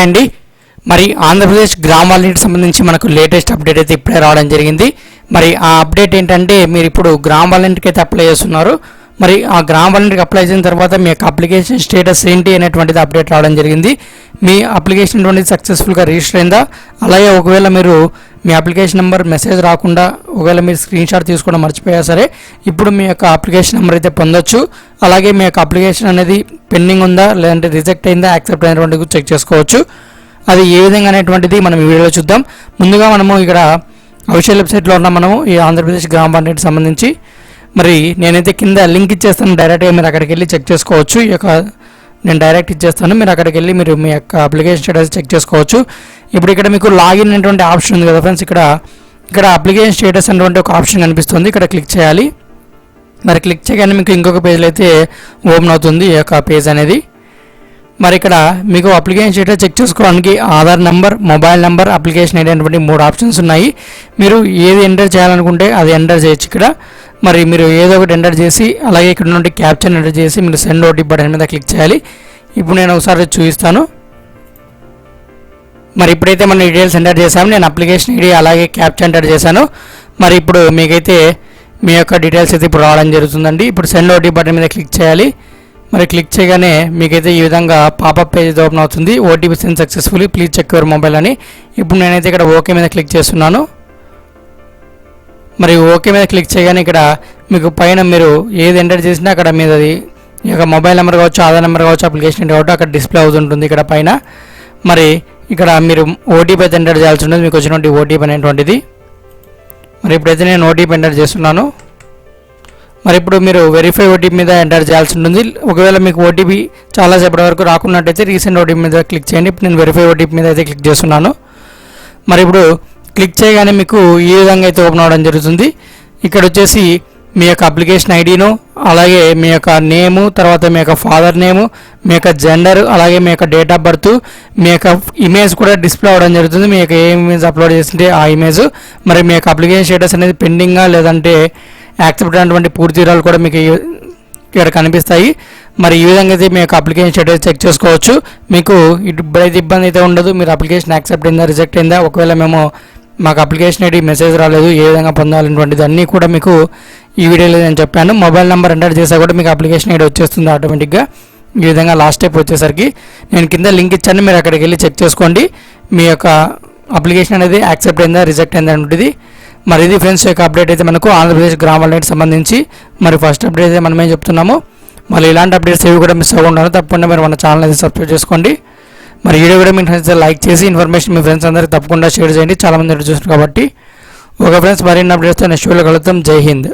అండి. మరి ఆంధ్రప్రదేశ్ గ్రామ వాలంటీర్కి సంబంధించి మనకు లేటెస్ట్ అప్డేట్ అయితే ఇప్పుడే రావడం జరిగింది. మరి ఆ అప్డేట్ ఏంటంటే మీరు ఇప్పుడు గ్రామ వాలంటీర్కి అయితే అప్లై చేస్తున్నారు. మరి ఆ గ్రామ వాలంటీర్కి అప్లై చేసిన తర్వాత మీ యొక్క అప్లికేషన్ స్టేటస్ ఏంటి అనేటువంటిది అప్డేట్ రావడం జరిగింది. మీ అప్లికేషన్ అనేటువంటిది సక్సెస్ఫుల్గా రిజిస్టర్ అయిందా, అలాగే ఒకవేళ మీరు మీ అప్లికేషన్ నెంబర్ మెసేజ్ రాకుండా ఒకవేళ మీరు స్క్రీన్ షాట్ తీసుకోవడం మర్చిపోయా సరే ఇప్పుడు మీ యొక్క అప్లికేషన్ నెంబర్ అయితే పొందొచ్చు. అలాగే మీ యొక్క అప్లికేషన్ అనేది పెండింగ్ ఉందా లేదంటే రిజెక్ట్ అయిందా యాక్సెప్ట్ అయినటువంటిది చెక్ చేసుకోవచ్చు. అది ఏ విధంగా అనేటువంటిది మనం ఈ వీడియోలో చూద్దాం. ముందుగా మనము ఇక్కడ అఫీషియల్ వెబ్సైట్లో ఉన్న మనము ఈ ఆంధ్రప్రదేశ్ గ్రామ వాలంటీర్కి సంబంధించి మరి నేనైతే కింద లింక్ ఇచ్చేస్తాను, డైరెక్ట్గా మీరు అక్కడికి వెళ్ళి చెక్ చేసుకోవచ్చు. ఈ యొక్క నేను డైరెక్ట్ ఇచ్చేస్తాను, మీరు అక్కడికి వెళ్ళి మీరు మీ యొక్క అప్లికేషన్ స్టేటస్ చెక్ చేసుకోవచ్చు. ఇప్పుడు ఇక్కడ మీకు లాగిన్ అనేటువంటి ఆప్షన్ ఉంది కదా ఫ్రెండ్స్, ఇక్కడ అప్లికేషన్ స్టేటస్ అనేటువంటి ఒక ఆప్షన్ కనిపిస్తుంది. ఇక్కడ క్లిక్ చేయాలి. మరి క్లిక్ చేయగానే మీకు ఇంకొక పేజ్లో అయితే ఓపెన్ అవుతుంది ఈ యొక్క పేజ్ అనేది. మరి ఇక్కడ మీకు అప్లికేషన్ స్టేటస్ చెక్ చేసుకోవడానికి Aadhaar number, mobile number, application అనేటువంటి 3 ఆప్షన్స్ ఉన్నాయి. మీరు ఏది ఎంటర్ చేయాలనుకుంటే అది ఎంటర్ చేయొచ్చు ఇక్కడ. మరి మీరు ఏదో ఒకటి ఎంటర్ చేసి అలాగే ఇక్కడ నుండి క్యాప్చర్ ఎంటర్ చేసి మీరు సెండ్ ఓటీపీ బటన్ మీద క్లిక్ చేయాలి. ఇప్పుడు నేను ఒకసారి చూపిస్తాను. మరి ఇప్పుడైతే మన డీటెయిల్స్ ఎంటర్ చేసాము. నేను అప్లికేషన్ ఐడి అలాగే క్యాప్చర్ ఎంటర్ చేశాను. మరి ఇప్పుడు మీకైతే మీ యొక్క డీటెయిల్స్ అయితే ఇప్పుడు రావడం జరుగుతుందండి. ఇప్పుడు సెండ్ ఓటీపీ బటన్ మీద క్లిక్ చేయాలి. మరి క్లిక్ చేయగానే మీకైతే ఈ విధంగా పాపప్ పేజ్ ఓపెన్ అవుతుంది. OTP send successfully, please check your mobile అని. ఇప్పుడు నేనైతే ఇక్కడ ఓకే మీద క్లిక్ చేస్తున్నాను. మరి ఓకే మీద క్లిక్ చేయగానే ఇక్కడ మీకు పైన మీరు ఏది ఎంటర్ చేసినా అక్కడ మీది ఈ యొక్క మొబైల్ నెంబర్ కావచ్చు, ఆధార్ నెంబర్ కావచ్చు, అప్లికేషన్ కావచ్చు అక్కడ డిస్ప్లే అవుతుంటుంది ఇక్కడ పైన. మరి ఇక్కడ మీరు ఓటీపీ అయితే ఎంటర్ చేయాల్సి ఉంటుంది, మీకు వచ్చినటువంటి ఓటీపీ అనేటువంటిది. మరి ఇప్పుడైతే నేను ఓటీపీ ఎంటర్ చేస్తున్నాను. మరి ఇప్పుడు మీరు వెరిఫై ఓటీపీ మీద ఎంటర్ చేయాల్సి ఉంటుంది. ఒకవేళ మీకు ఓటీపీ చాలాసేపటి వరకు రాకున్నట్టయితే రీసెంట్ ఓటీపీ మీద క్లిక్ చేయండి. ఇప్పుడు నేను వెరిఫై ఓటీపీ మీద అయితే క్లిక్ చేస్తున్నాను. మరి ఇప్పుడు క్లిక్ చేయగానే మీకు ఈ విధంగా అయితే ఓపెన్ అవ్వడం జరుగుతుంది. ఇక్కడ వచ్చేసి మీ యొక్క అప్లికేషన్ ఐడిను, అలాగే మీ యొక్క నేము, తర్వాత మీ యొక్క ఫాదర్ నేము, మీ యొక్క జెండర్, అలాగే మీ యొక్క డేట్ ఆఫ్ బర్త్, మీ యొక్క ఇమేజ్ కూడా డిస్ప్లే అవ్వడం జరుగుతుంది. మీ యొక్క ఏ ఇమేజ్ అప్లోడ్ చేస్తుంటే ఆ ఇమేజ్. మరి మీ యొక్క అప్లికేషన్ స్టేటస్ అనేది పెండింగా లేదంటే యాక్సెప్ట్ అయినటువంటి పూర్తి వివరాలు కూడా మీకు ఇక్కడ కనిపిస్తాయి. మరి ఈ విధంగా అయితే మీ యొక్క అప్లికేషన్ స్టేటస్ చెక్ చేసుకోవచ్చు. మీకు ఇప్పుడైతే ఇబ్బంది అయితే ఉండదు. మీరు అప్లికేషన్ యాక్సెప్ట్ అయిందా, రిజెక్ట్ అయిందా, ఒకవేళ మాకు అప్లికేషన్ ఐడి మెసేజ్ రాలేదు, ఏ విధంగా పొందాలనేటువంటిది అన్నీ కూడా మీకు ఈ వీడియోలో నేను చెప్పాను. మొబైల్ నెంబర్ ఎంటర్ చేసా కూడా మీకు అప్లికేషన్ ఐడి వచ్చేస్తుంది ఆటోమేటిక్గా. ఈ విధంగా లాస్ట్ స్టెప్ వచ్చేసరికి నేను కింద లింక్ ఇచ్చాను, మీరు అక్కడికి వెళ్ళి చెక్ చేసుకోండి మీ యొక్క అప్లికేషన్ అనేది యాక్సెప్ట్ అయిందా, రిజెక్ట్ అయిందా అనేది. మరి ఇది ఫ్రెండ్స్ యొక్క అప్డేట్ అయితే మనకు ఆంధ్రప్రదేశ్ గ్రామ వాలంటీర్కి సంబంధించి. మరి ఫస్ట్ అప్డేట్ అయితే మనమేం చెప్తున్నాము. మళ్ళీ ఇలాంటి అప్డేట్స్ ఏవి కూడా మిస్ అవ్వకుండా తప్పకుండా మీరు మన ఛానల్ అయితే సబ్స్క్రైబ్ చేసుకోండి. మరి వీడియో కూడా మీ ఫ్రెండ్స్ లైక్ చేసి ఇన్ఫర్మేషన్ మీ ఫ్రెండ్స్ అందరికీ తప్పకుండా షేర్ చేయండి. చాలామంది చూస్తున్నారు కాబట్టి. ఓకే ఫ్రెండ్స్, మరిన్ని అప్డేట్స్తో నెక్స్ట్ వీడియోలో కలుద్దాం. జై హింద్.